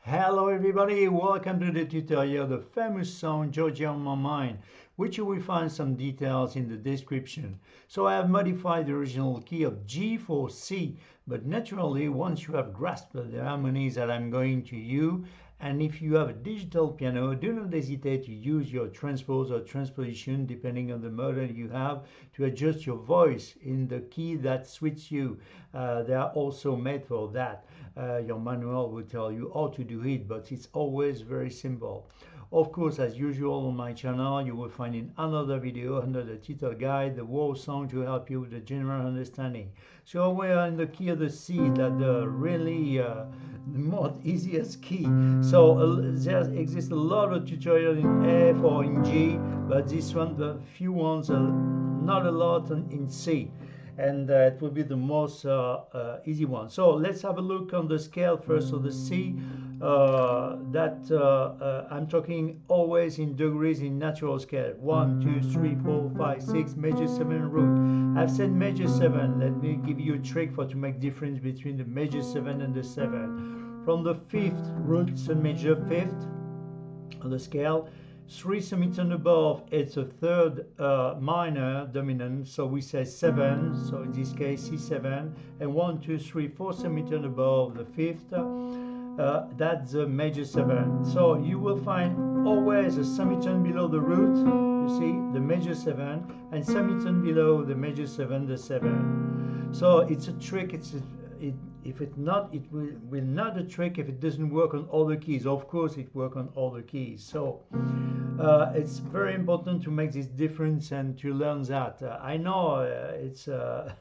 Hello everybody, welcome to the tutorial, the famous song Georgia on My Mind, which you will find some details in the description. So I have modified the original key of G for C, but naturally once you have grasped the harmonies that I'm going to use, and if you have a digital piano, do not hesitate to use your transpose or transposition depending on the model you have to adjust your voice in the key that suits you. They are also made for that. Your manual will tell you how to do it, but it's always very simple. Of course, as usual on my channel, you will find in another video under the title guide the whole song to help you with the general understanding. So we are in the key of the C, that the really the most easiest key. So there exists a lot of tutorials in F or in G, but this one, the few ones are not a lot in C. And it will be the most easy one. So let's have a look on the scale first. So the C, I'm talking always in degrees in natural scale. 1, 2, 3, 4, 5, 6, major 7 root. I've said major 7. Let me give you a trick for to make difference between the major 7 and the 7. From the 5th root, so major 5th on the scale. 3 semitones above, it's a third minor dominant, so we say 7, so in this case C7, and 1, 2, 3, 4 semitones above the 5th, that's the major 7. So you will find always a semitone below the root, you see, the major 7, and semitone below the major 7, the 7. So it's a trick, if it will not a trick if it doesn't work on all the keys. Of course it works on all the keys. So it's very important to make this difference and to learn that. I know it's I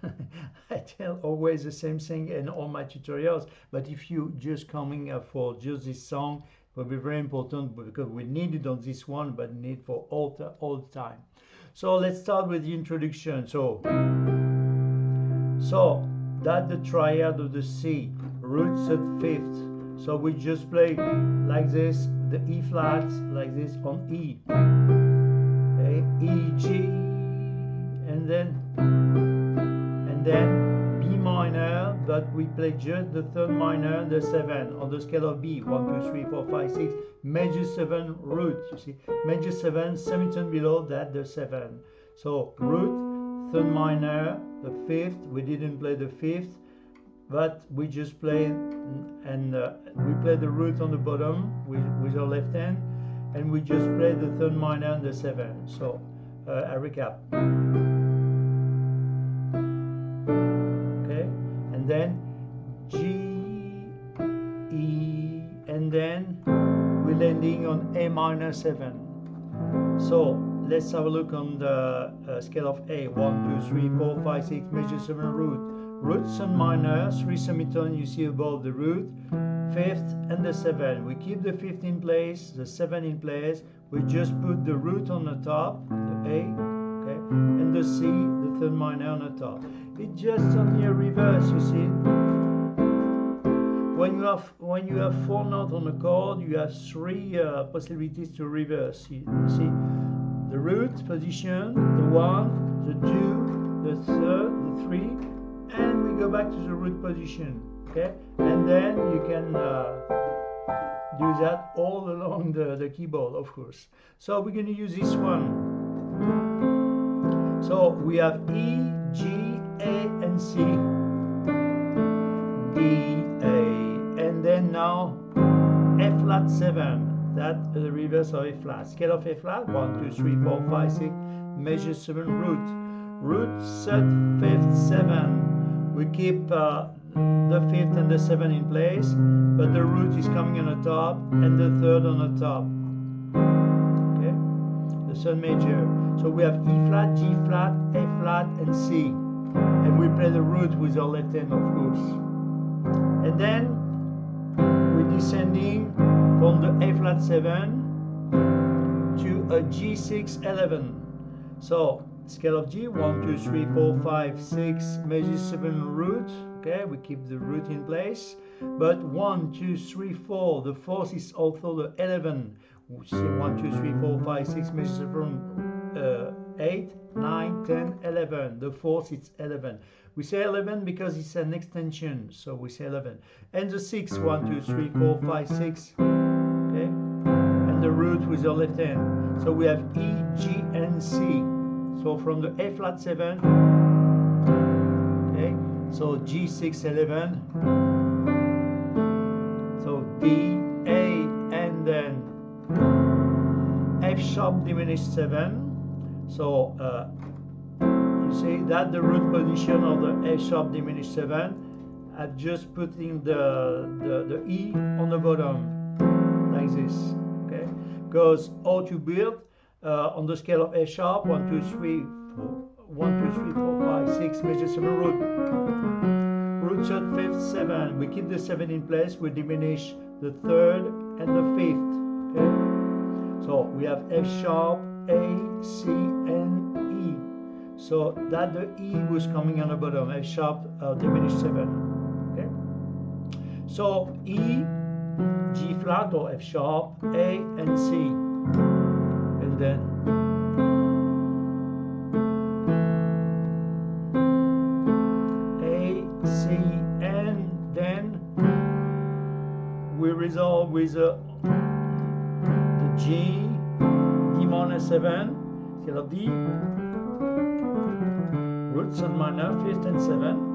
tell always the same thing in all my tutorials, but if you just coming for just this song, it will be very important because we need it on this one, but need for all the time. So let's start with the introduction. So that's the triad of the C, root at 5th. So we just play like this, the E flat, like this on E. Okay, E, G, and then B minor, but we play just the 3rd minor, the 7, on the scale of B. 1, 2, 3, 4, 5, 6, major 7 root, you see, major 7, semitone below that, the 7. So root, 3rd minor, the 5th, we didn't play the 5th, but we just play, and we play the root on the bottom with our left hand, and we just play the 3rd minor and the 7. So I recap. Okay, and then G, E, and then we're landing on A minor 7. So let's have a look on the scale of A. 1, 2, 3, 4, 5, 6, major 7 root. Root and minor, 3 semitones you see above the root, 5th and the 7. We keep the 5th in place, the 7 in place. We just put the root on the top, the A, okay, and the C, the 3rd minor on the top. It's just only a reverse, you see. When you have 4 notes on a chord, you have 3 possibilities to reverse. You see, the root position, the 1, the 2, the 3rd, the 3, and we go back to the root position. Okay, and then you can do that all along the keyboard, of course. So we're going to use this one. So we have E, G, A, and C, D, A, and then now F flat 7. That's the reverse of A flat. Scale of A flat, 1, 2, 3, 4, 5, 6, major 7 root. Root, 3rd, 5th, 7. We keep the 5th and the 7 in place, but the root is coming on the top and the 3rd on the top. Okay, the 3rd major. So we have E flat, G flat, A flat, and C, and we play the root with our left hand, of course. And then we're descending from the A flat 7 to a G6 11. So scale of G, 1, 2, 3, 4, 5, 6, major 7 root. Okay, we keep the root in place. But 1, 2, 3, 4, the 4th is also the 11. We see 1, 2, 3, 4, 5, 6, major 7, 8, 9, 10, 11. The 4th is 11. We say 11 because it's an extension, so we say 11. And the 6, 1, 2, 3, 4, 5, 6. Okay? And the root with the left hand. So we have E, G, and C. So from the A flat 7, okay? So G6, 11. So D, A, and then F sharp diminished 7. So you see that the root position of the F sharp diminished 7. I'm just putting the E on the bottom like this, okay? Because all to build on the scale of F sharp 1, 2, 3, 4, 1, 2, 3, 4, 5, 6 major 7 root. Root third, fifth, 7. We keep the 7 in place. We diminish the third and the fifth. Okay. So we have F sharp, A, C, and E. So that the E was coming on the bottom. F sharp diminished 7. Okay. So E, G flat or F sharp, A, and C, and then we resolve with the G, D minor 7, scale of D, root third minor, fifth and 7.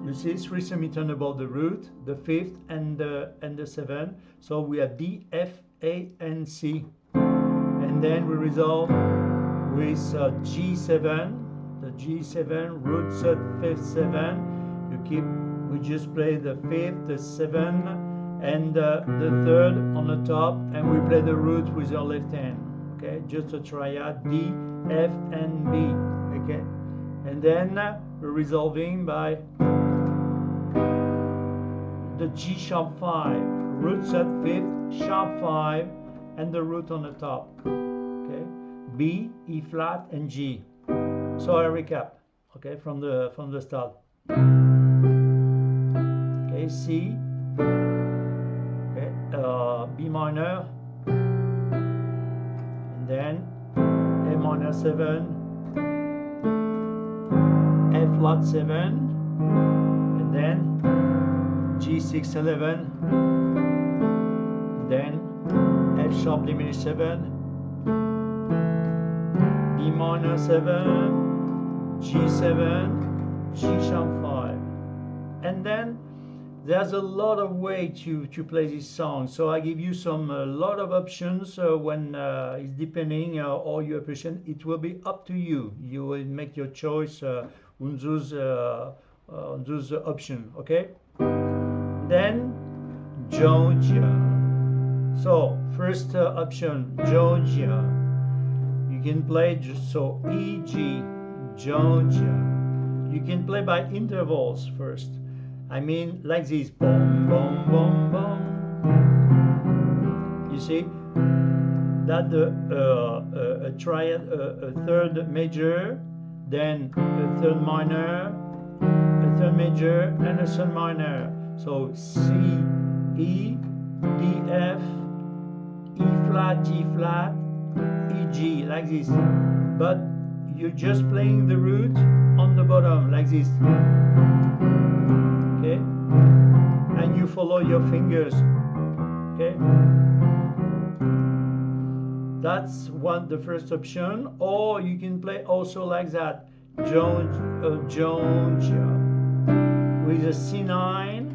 You see 3 semitone above the root, the fifth and the 7. So we have D, F, A, and C. And then we resolve with G7, the G7, root third, fifth, 7. We just play the fifth, the 7, and the third on the top, and we play the root with our left hand. Okay, just a triad D, F, and B. Okay, and then we're resolving by the G sharp 5, root third, fifth, sharp 5, and the root on the top. Okay, B, E flat, and G. So I recap. Okay, from the start. Okay, C. Okay, B minor, and then A minor 7, F flat 7, and then G6 11, then F sharp diminished 7, B minor 7, G7, G sharp 5, and then there's a lot of way to play this song, so I give you a lot of options when it's depending or you appreciate. It will be up to you. You will make your choice on those options. Okay. Then Georgia. So first option, Georgia. You can play just so E, G, Georgia. You can play by intervals first. I mean, like this, boom, boom, boom, boom. You see that a triad, a third major, then a third minor, a third major, and a third minor. So C, E, D, F, E flat, G flat, E, G, like this. But you're just playing the root on the bottom, like this. Okay, and you follow your fingers. Okay, that's the first option. Or you can play also like that, Georgia, with a C9,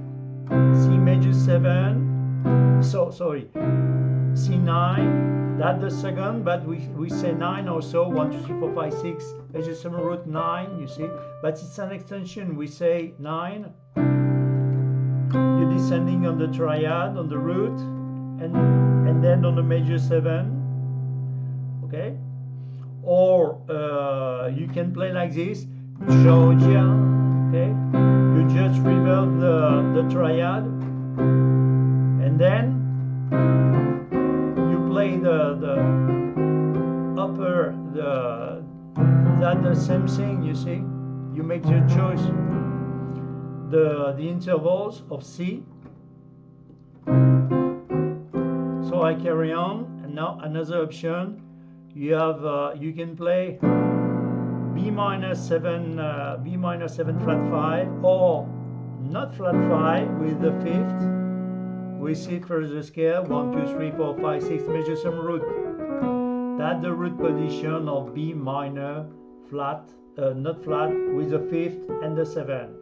C major 7. So sorry, C9. That's the second, but we say 9 also. 1, 2, 3, 4, 5, 6. Major 7 root 9. You see, but it's an extension. We say 9. You're descending on the triad, on the root, and then on the major 7. Okay? Or you can play like this, Georgia. Okay? You just revert the triad, and then you play the upper, that's the same thing. You see, you make your choice. The intervals of C. So I carry on, and now another option. You have you can play B minor 7, B minor 7 flat 5, or not flat 5 with the fifth. We see for the scale 1, 2, 3, 4, 5, 6, measure some root. That's the root position of B minor flat, not flat, with the fifth and the 7.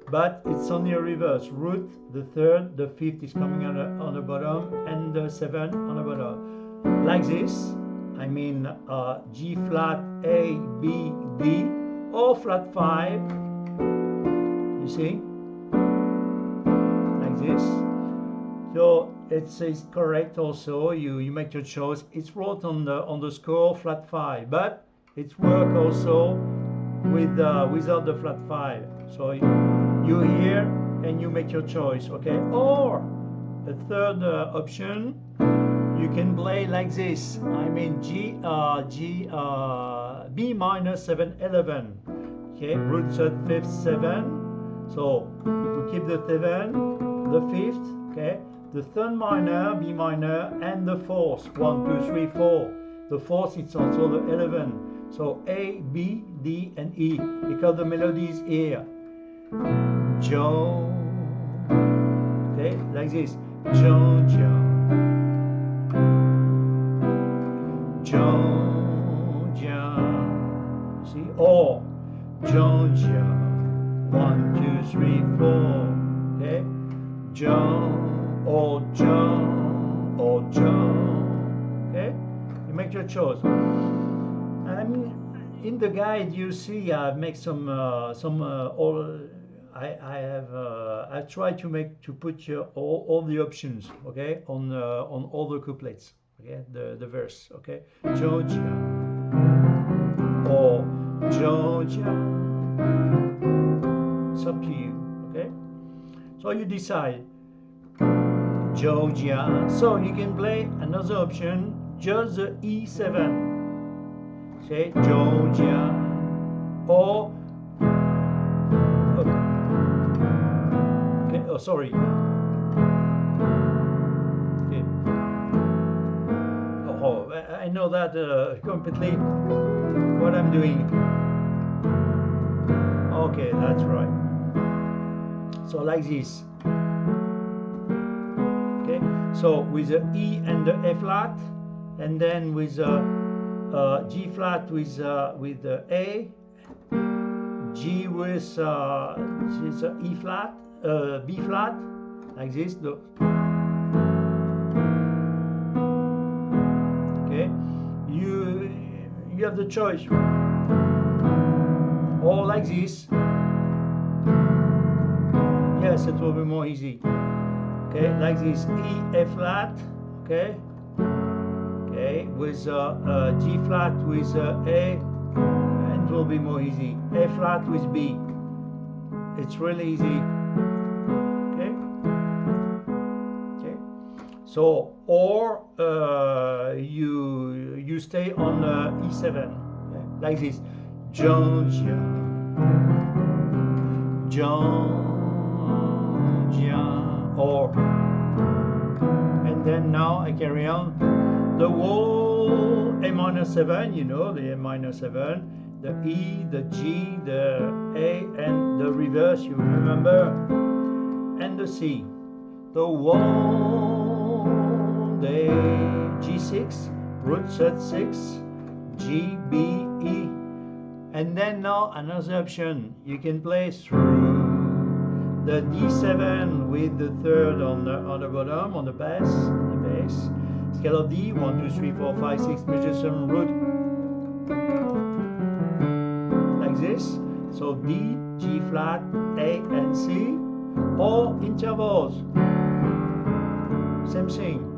But it's only a reverse. Root, the third, the fifth is coming on the bottom, and the 7 on the bottom. Like this. I mean G flat, A, B, D, or flat 5. You see? Like this. So it's correct also. You make your choice. It's wrote on the score flat 5, but it's work also with without the flat 5. So you hear and you make your choice, okay? Or a third option, you can play like this. I mean B minor 7 11. Okay, root third, fifth, 7. So we keep the 7, the fifth, okay, the third minor, B minor, and the fourth. 1, 2, 3, 4. The fourth is also the 11. So A, B, D, and E, because the melody is here. Jo, okay, like this. Georgia, Georgia, see, or Georgia, 1, 2, 3, 4, okay, John, or John, or John, okay, you make your choice. And in the guide you see I make some all. I tried to put all the options, okay, on all the couplets, okay, the verse, okay, Georgia, or Georgia, it's up to you, okay, so you decide. Georgia, so you can play another option, just the E7, say Georgia, or oh, sorry. Okay. Oh, I know that completely what I'm doing. Okay, that's right. So like this. Okay. So with the E and the A flat, and then with G flat with the A, G with E flat. B flat, like this. Okay, you have the choice, or like this. Yes, it will be more easy. Okay, like this. E, A flat. Okay, okay, with G flat with A, and it will be more easy. A flat with B. It's really easy. So, or you stay on E7, okay? Like this, Georgia, Georgia, or, and then now I carry on the whole A minor 7, you know, the A minor 7, the E, the G, the A, and the reverse, you remember, and the C, the whole the G6, root third 6, G, B, E, and then now another option. You can play through the D7 with the third on the bottom, on the bass, scale of D, 1, 2, 3, 4, 5, 6, measure some root, like this. So D, G flat, A, and C, or intervals, same thing.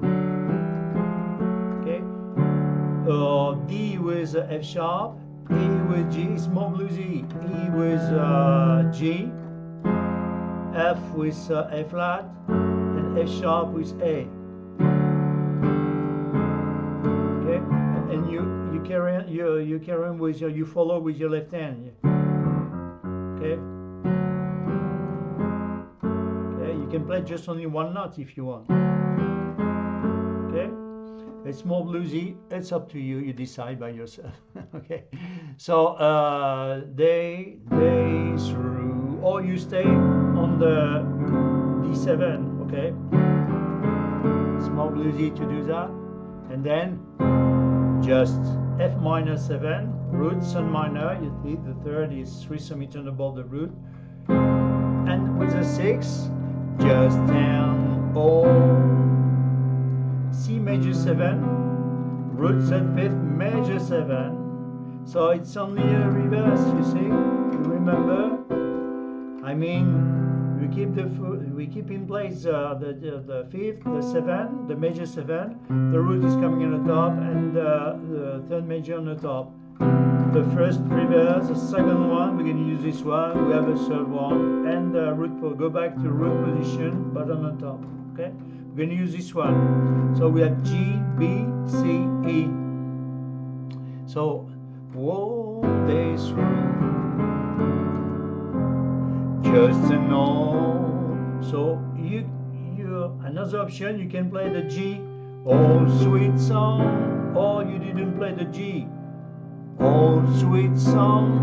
D with F sharp, E with G, it's more bluesy, E with G, F with A flat, and F sharp with A. Okay, and you carry on with you follow with your left hand. Okay. Okay, you can play just only one note if you want. Okay. It's more bluesy. It's up to you. You decide by yourself. Okay. So day through, or you stay on the D7. Okay. It's more bluesy to do that, and then just F minor 7, root, Sun minor. You see the third is 3 semitones above the root, and with a 6, just 10 or C major 7, root set 5th, major 7. So it's only a reverse, you see. You remember? I mean, we keep in place the 5th, the 7, the major 7. The root is coming on the top, and the third major on the top. The first reverse, the second one, we're going to use this one. We have a third one, and the root will go back to root position, but on the top. Okay, we're going to use this one. So we have G, B, C, E. So all day through, just to know. So you another option, you can play the G, oh sweet song, or you didn't play the G, oh sweet song.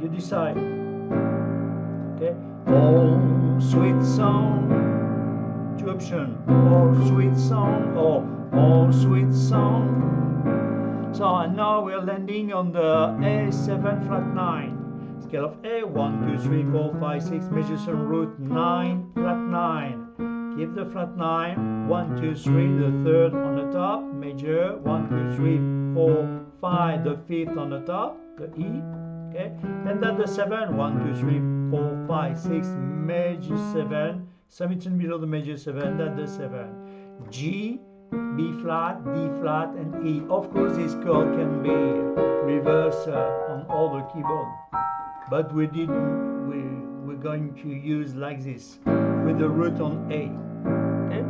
You decide. Okay, oh sweet song. Two options, oh sweet song or oh sweet song. So and now we're landing on the A7 flat 9. Scale of A, 1, 2, 3, 4, 5, 6, major 7, root 9, flat 9. Keep the flat 9, 1, 2, 3, the third on the top, major, 1, 2, 3, 4, 5, the fifth on the top, the E, okay? And then the 7, 1, 2, 3, 4, 5, 6, major 7, semitone below the major 7, that's the 7. G, B flat, D flat, and E. Of course, this chord can be reversed on all the keyboard. But we're going to use like this with the root on A. Okay.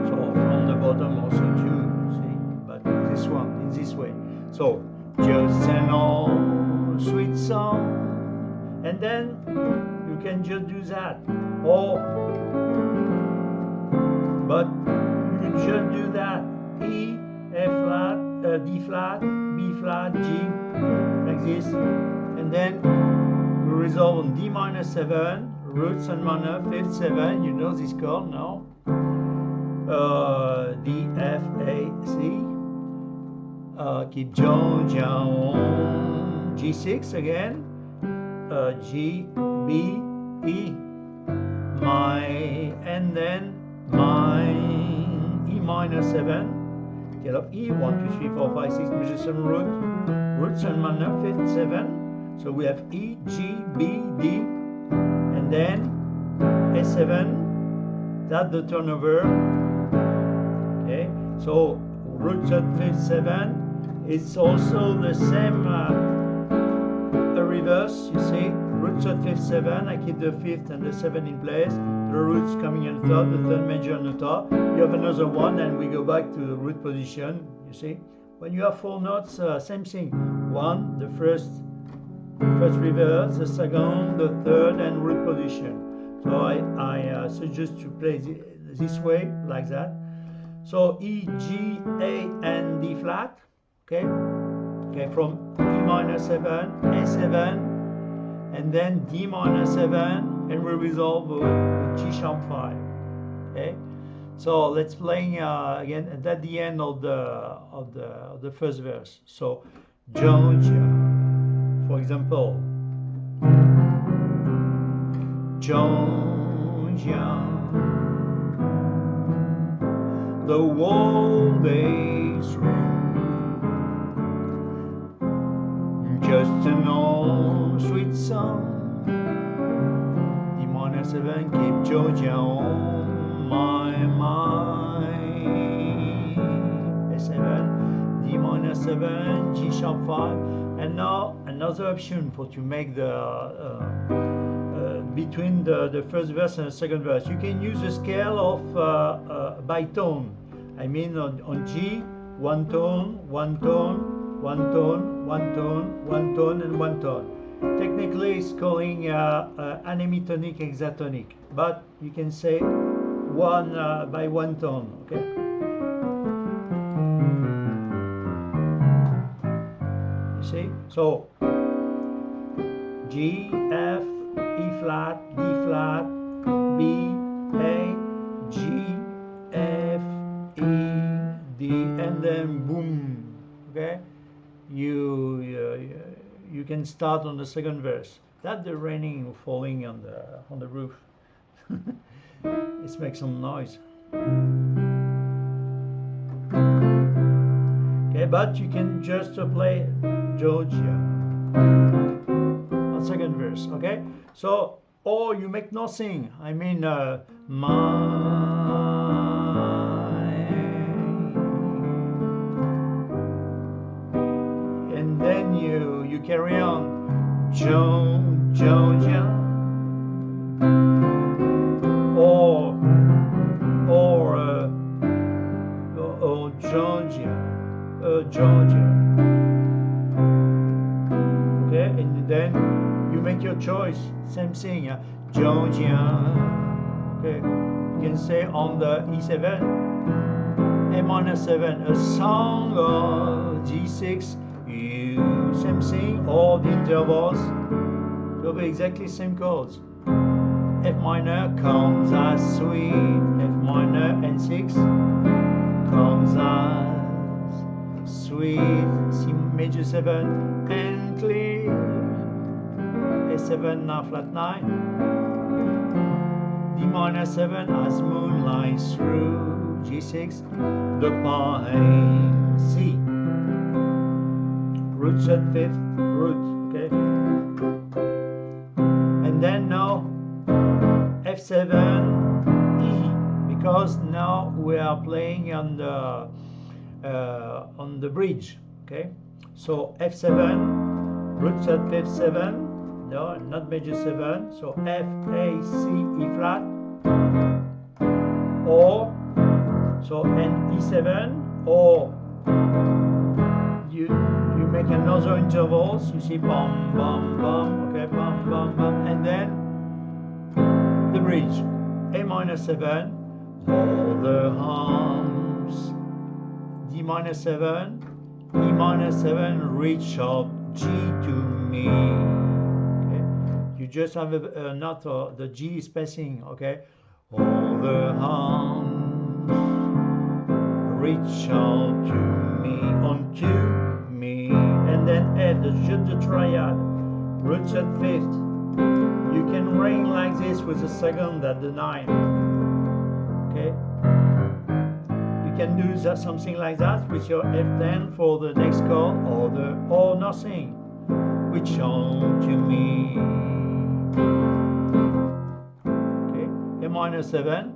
So from the bottom also too, see, but this one in this way. So just an old sweet song, and then you can just do that. Or but you just do that: E, F flat, D flat, B flat, G, like this. And then we resolve on D minor 7, root, Sun minor, 5th 7, you know this chord now. D, F, A, C. Keep Georgia on G6 again. G, B, E. My, and then my E minor 7. Scale of E, 1, 2, 3, 4, 5, 6, major 7, root, Sun minor, 5th 7. So we have E, G, B, D, and then A7, that's the turnover. Okay, so root set 5th 7, it's also the same a reverse, you see, root set 5th 7, I keep the 5th and the 7 in place, the root's coming on the top, the third major on the top, you have another one, and we go back to the root position, you see. When you have 4 notes, same thing, 1, the first reverse, the second, the third, and root position. So I suggest to play this way, like that. So E, G, A, and D flat. Okay, okay, from E minor 7, A7, and then D minor 7, and we resolve with G sharp 5. Okay, so let's play again at the end of the first verse. So Georgia. For example, Georgia, the whole day through, just an old sweet song. D minor 7, keep Georgia on my mind. A7, D minor 7, G sharp 5, and now another option for to make the between the first verse and the second verse. You can use a scale of by tone. I mean on G, one tone, one tone, one tone, one tone, one tone, and one tone. Technically, it's calling anemitonic hexatonic, but you can say by one tone, okay? You see? So G, F, E flat, D flat, B, A, G, F, E, D, and then boom, okay? You can start on the second verse. That's the raining or falling on the roof. Let's make some noise. Okay, but you can just play Georgia on second verse. Okay, so or you make nothing. I mean and then you carry on. Georgia, or Georgia, Georgia. Okay, and then you make your choice. Same thing, Georgia. Okay, you can say on the E7, A minor 7, a song of G6. Same thing, or the intervals, will be exactly same chords. F minor comes as sweet, F minor and 6 comes as sweet, C major 7 and clear, A7 now flat 9, D minor 7 as moonlight through, G6, the pine, C. Root set 5th root, okay? And then now F7 E, because now we are playing on the bridge, okay? So F7, root set 5th 7, no, not major 7, so F, A, C, E flat, or so and E7, or you make another intervals, you see bum bum bum, okay, bum bum bum, and then the bridge, A minor 7, all the hums, D minor 7, E minor 7, reach out G to me, okay, you just have a note, the G is passing, okay, all the hums, reach out to me, onto me, and then F, just the triad, root set 5th. You can ring like this with the second at the 9. Okay, you can do that, something like that with your F10 for the next chord, or nothing, reach on to me. Okay, A minor 7,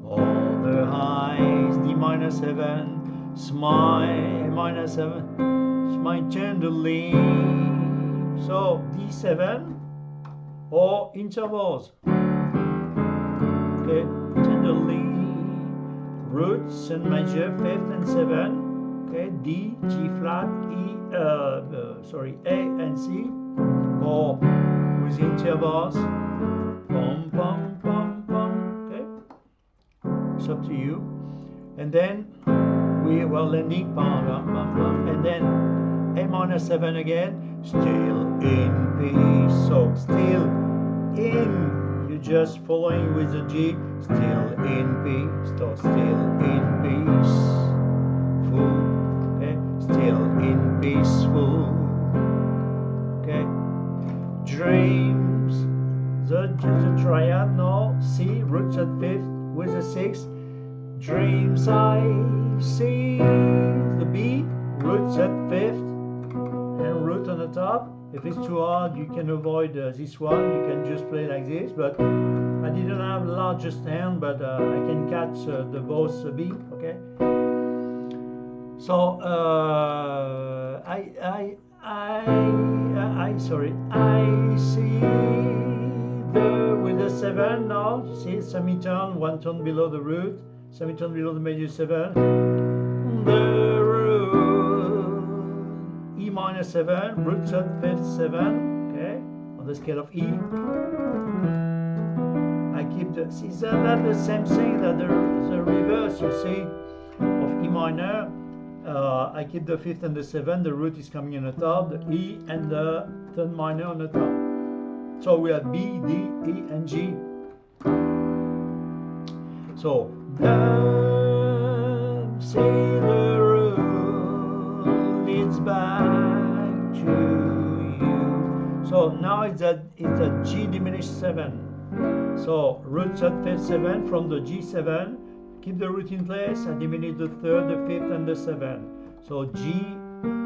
all the highs, D minor 7, smile, A minor 7, smile tenderly, so D7, or intervals, okay, tenderly, roots and major 5th and 7, okay, D, G flat, E, A and C, or with intervals, pom pom pom pom, okay, it's up to you, and then we were landing pom pom pom pom, and then A minor 7 again, still in peace, so still in, you just following with the G, still in peace, so still in peace, full, okay, still in peaceful, okay, dreams, the triad, no, C, root at 5th with the 6, dreams I see, the B, root at 5th, and root on the top. If it's too hard, you can avoid this one, you can just play like this, but I didn't have the largest hand, but I can catch the both B, okay? So I see with the 7 now, see semitone, one tone below the root, semitone below the major 7, the root, E minor 7, root set 5th 7, okay, on the scale of E. I keep the, see that the same thing that the reverse, you see, of E minor. I keep the fifth and the seventh, the root is coming on the top, the E and the third minor on the top. So we have B, D, E, and G. So, the sailor road leads back to you. So now it's a G diminished 7. So root third, fifth, 7 from the G7. Keep the root in place. I diminish the third, the fifth, and the 7. So G,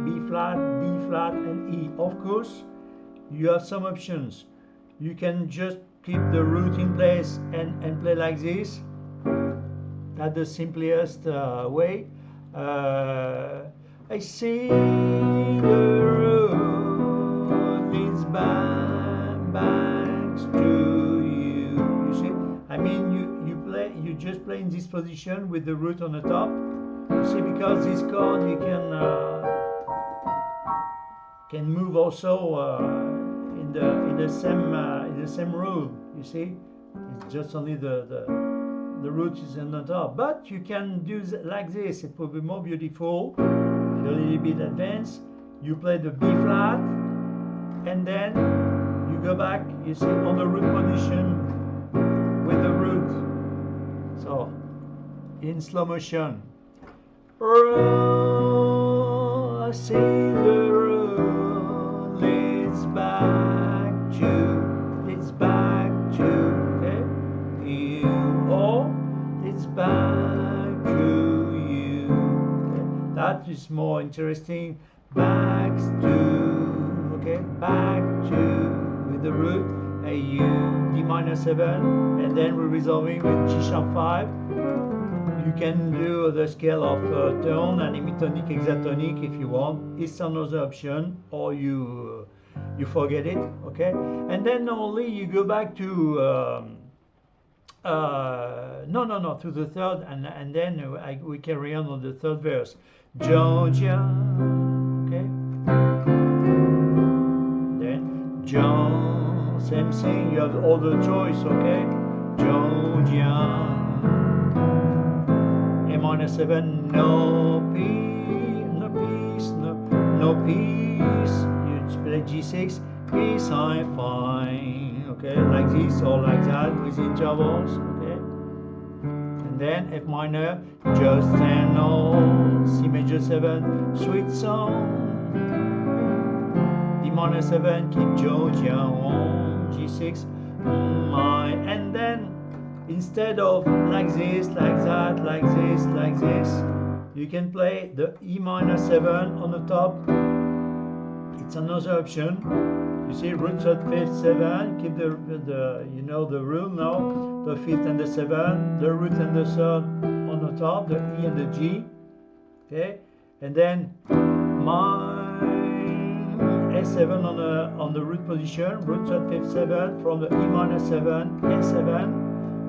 B flat, D flat, and E. Of course, you have some options. You can just keep the root in place and play like this. That's the simplest way. I see the road leads back to you. You see? I mean, you just play in this position with the root on the top. You see, because this chord you can move also in the same rule. You see, it's just only the root is on the top, but you can do like this. It will be more beautiful. If you're a little bit advanced, you play the B flat, and then you go back. You see, on the root position with the root. So, in slow motion. I see the road leads back to, okay, you, or it's back to you. Okay? That is more interesting. Back to, okay, back to with the root, a U, D minor 7, and then we're resolving with G sharp 5. You can do the scale of tone and hemitonic, hexatonic if you want. It's another option, or you forget it, okay? And then normally you go back to to the third, and then we carry on the third verse. Georgia, okay? Then John, same thing. You have all the choice, okay? Georgia. A minor 7, no peace. You play G6, peace I find, okay, like this or like that with intervals, okay. And then F minor, just an old C major 7, sweet song. D minor 7, keep Georgia on G6, and then instead of like this, like that, like this, like this, you can play the E minor 7 on the top. It's another option. You see, root third, fifth, 7. Keep the you know the rule now. The fifth and the 7, the root and the third on the top, the E and the G. Okay, and then my A7 on the root position, root third, fifth, 7 from the E minor 7, A7.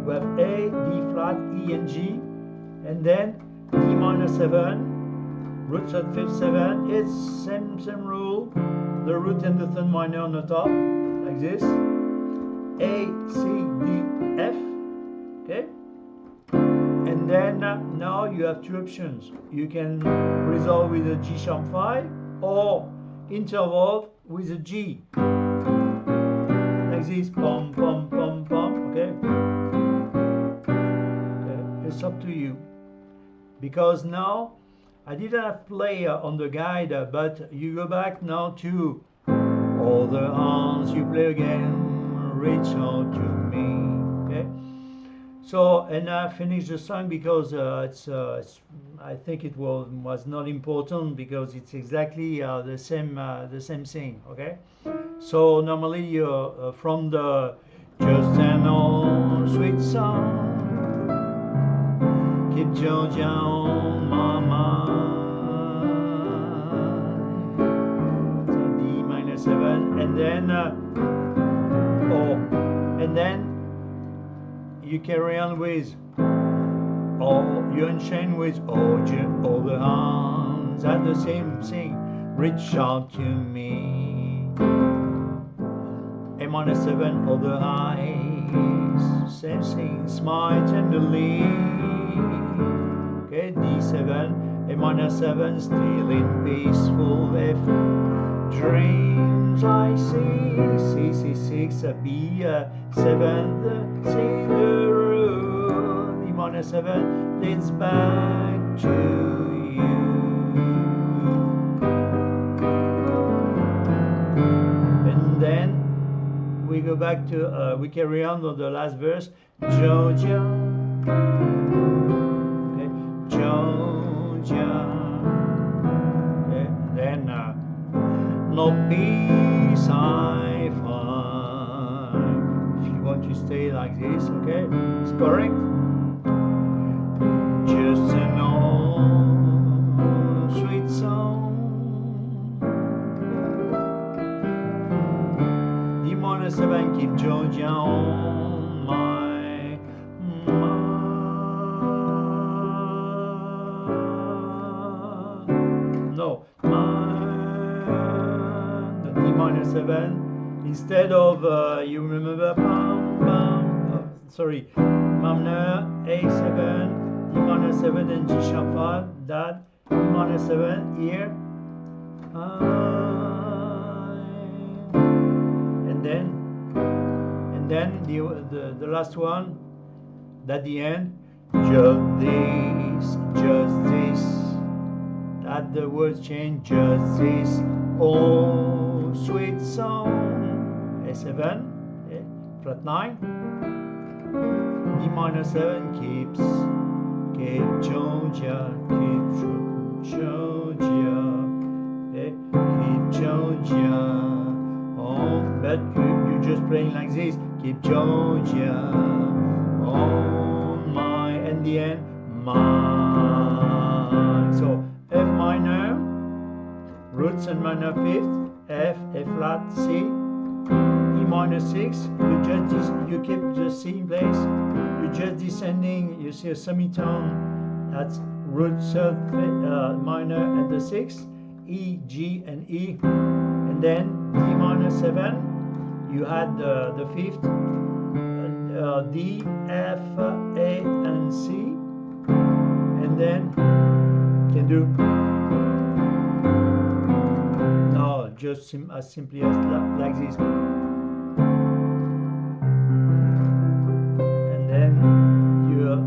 We have A, D flat, E, and G, and then D minor 7, root third, fifth, 7. It's same rule. The root and the third minor on the top, like this. A, C, D, F. Okay. And then now you have two options. You can resolve with a G sharp 5 or interval with a G, like this. Pom pom pom pom. Okay. It's up to you, because now I didn't have play on the guide, but you go back now to all the arms you play again, reach out to me. Okay, so, and I finished the song because it's I think it was not important, because it's exactly the same thing. Okay, so normally you from the just an old sweet song. Keep Georgia on my mind. So D minor 7, and then and then you carry on with, or you unchain with all the arms. That's the same thing. Reach out to me. A minor 7, all the eyes. same thing, smile tenderly. Okay, D7, A minor 7, still in peaceful F. Dreams I see, C6, B7, C the road, E minor 7 leads back to you. And then we go back to, we carry on with the last verse, Georgia, okay, Georgia, okay, then no peace I find. If you want to stay like this, okay, it's correct. Just an old sweet song. D minor 7, keep Georgia on my mind. No, mind. D minor 7. Instead of, you remember, sorry, minor A7, D minor 7, and G sharp 5. That D minor 7 here. And then the last one, at the end, just this, that the words change, just this, oh sweet song, A7, okay, flat 9, D minor 7, keep Georgia, keep Georgia, okay, keep Georgia. Oh, but you're just playing like this. Keep Georgia on my, and the end, my. So F minor, roots and minor 5th, F, A flat, C, E minor 6. You keep the C in place. You're just descending. You see a semitone. That's root 3rd minor and the 6th, E, G, and E, and then D minor 7. You had the 5th, D, F, A, and C, and then you can do, no, just as simply as like this, and then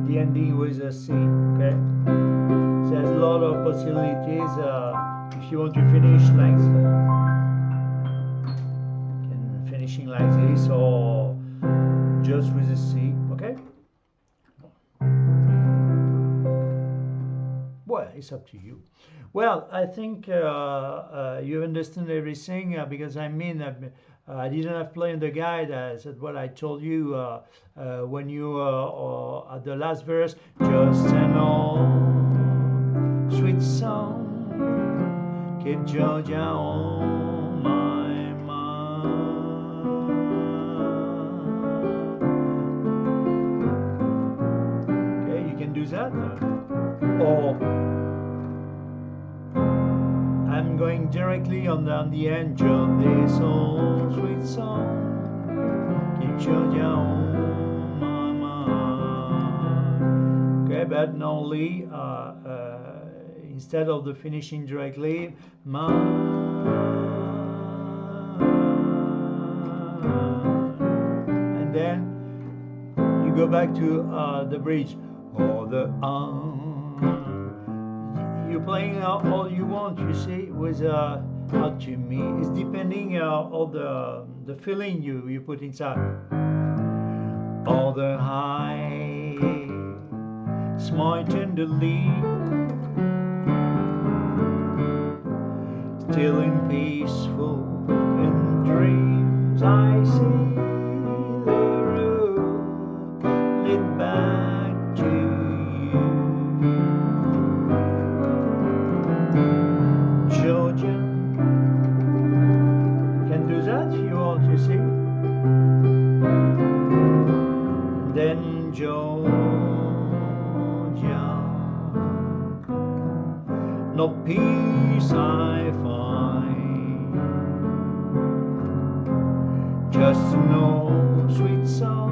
the ending with a C. Okay, so there's a lot of possibilities if you want to finish like this. Finishing like this, or just with a C, okay? Well, it's up to you. Well, I think you understand everything because I mean, I didn't have planned the guide. I said what I told you when you at the last verse, just an old sweet song, keep Georgia on my mind. Do that, or I'm going directly on the end of this old sweet song, keep Georgia on my mind. Okay, but only instead of the finishing directly, and then you go back to the bridge. Or the you're playing all you want, you see, with how to me. It's depending on the feeling you put inside. All the high, smile tenderly, still in peaceful in dreams I see the road lead back to you. Georgia, can do that if you want to see. Then Georgia, no peace I find, just no sweet song,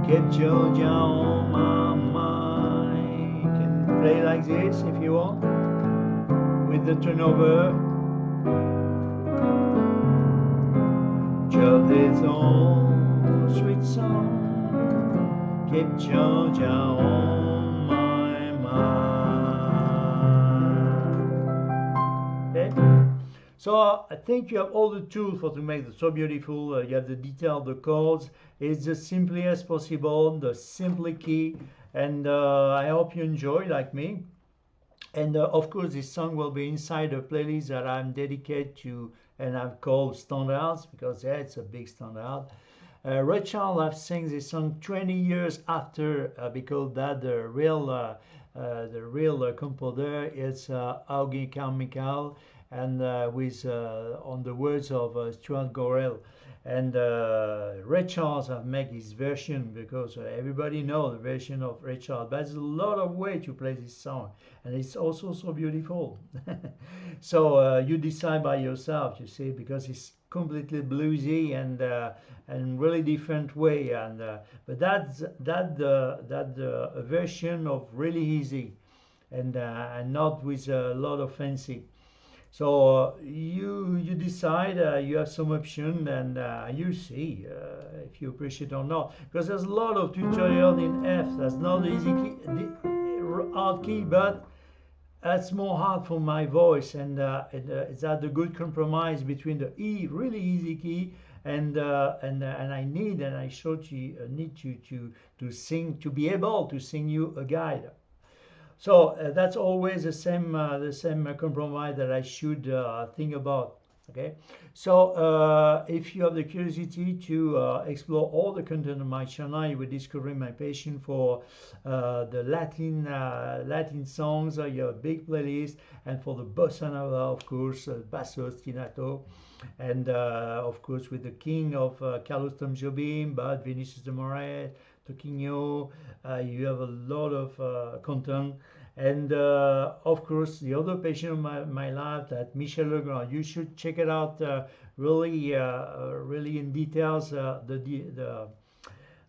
Keep Georgia on my mind. You can play like this if you want, with the turnover. Just this old sweet song. Keep Georgia on my mind. Okay? So I think you have all the tools for to make it so beautiful. You have the detail, the chords. It's as simply as possible, the simply key, and I hope you enjoy like me. And of course, this song will be inside a playlist that I'm dedicated to, and I've called Standards because yeah, it's a big standard. Ray Charles have sang this song 20 years after because that the real composer is Augie Carmichael and with on the words of Stuart Gorel. And Ray Charles have made his version because everybody knows the version of Ray Charles. But there's a lot of way to play this song, and it's also so beautiful. So you decide by yourself, you see, because it's completely bluesy and really different way. And but that version of really easy and not with a lot of fancy. So you decide, you have some option, and you see if you appreciate it or not. Because there's a lot of tutorial in F. That's not the easy key, the hard key, but that's more hard for my voice, and it's at a good compromise between the E, really easy key, and I need, and I showed you need to sing, to be able to sing you a guide. So that's always the same compromise that I should think about. Okay, so if you have the curiosity to explore all the content of my channel, you will discover my passion for the Latin songs. You have a big playlist, and for the bossa nova, of course, basso ostinato, and of course with the king of Carlos Tom Jobim, but Vinicius de Moraes, Toquinho. You have a lot of content. And of course, the other patient of my life, that Michel Legrand, you should check it out really in details. The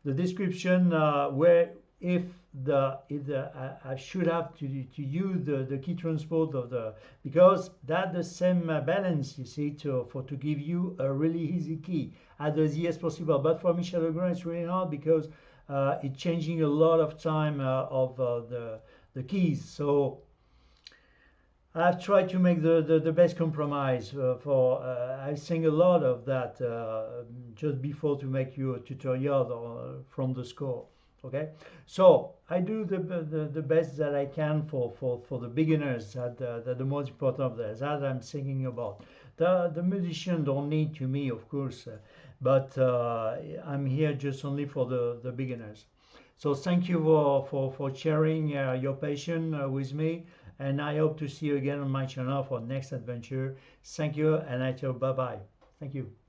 description where if I should have to use the key transpose of the, because that the same balance, you see, to give you a really easy key as easy as possible. But for Michel Legrand it's really hard because it's changing a lot of time of the keys. So I've tried to make the best compromise for I sing a lot of that just before to make you a tutorial from the score. Okay, so I do the best that I can for the beginners, that the most important of that I'm singing about. The musician don't need to me, of course, but I'm here just only for the beginners. So thank you for sharing your passion with me, and I hope to see you again on my channel for next adventure. Thank you, and I tell bye bye. Thank you.